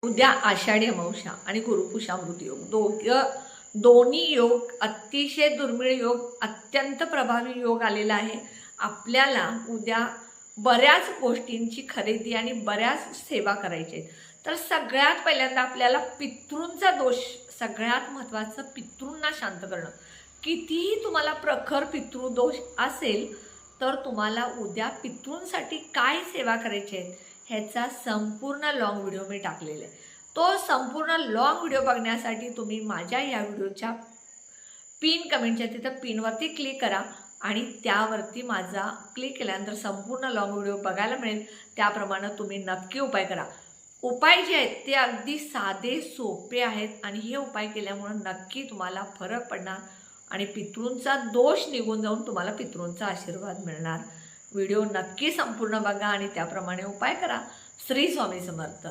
उद्या आषाढी अमावस्या आणि गुरुपुषामृत योग दोन्ही योग अतिशय दुर्मिळ योग, अत्यंत प्रभावी योग आलेला आहे. आपल्याला उद्या बऱ्याच गोष्टींची खरेदी आणि बऱ्याच सेवा करायची आहेत. तर सगळ्यात पहिल्यांदा आपल्याला पितृंचा दोष, सगळ्यात महत्त्वाचं पितृंना शांत करणं. कितीही तुम्हाला प्रखर पितृदोष असेल तर तुम्हाला उद्या पितृंसाठी काय सेवा करायची आहे ह्याचा संपूर्ण लॉंग व्हिडिओ मी टाकलेला आहे. तो संपूर्ण लॉंग व्हिडिओ बघण्यासाठी तुम्ही माझ्या या व्हिडिओच्या पिन कमेंटच्या तिथं पिनवरती क्लिक करा आणि त्यावरती माझा क्लिक केल्यानंतर संपूर्ण लॉंग व्हिडिओ बघायला मिळेल. त्याप्रमाणे तुम्ही नक्की उपाय करा. उपाय जे आहेत ते अगदी साधे सोपे आहेत आणि हे उपाय केल्यामुळे नक्की तुम्हाला फरक पडणार आणि पितृंचा दोष निघून जाऊन तुम्हाला पितृंचा आशीर्वाद मिळणार. व्हिडिओ नक्की संपूर्ण बघा आणि त्याप्रमाणे उपाय करा. श्री स्वामी समर्थ.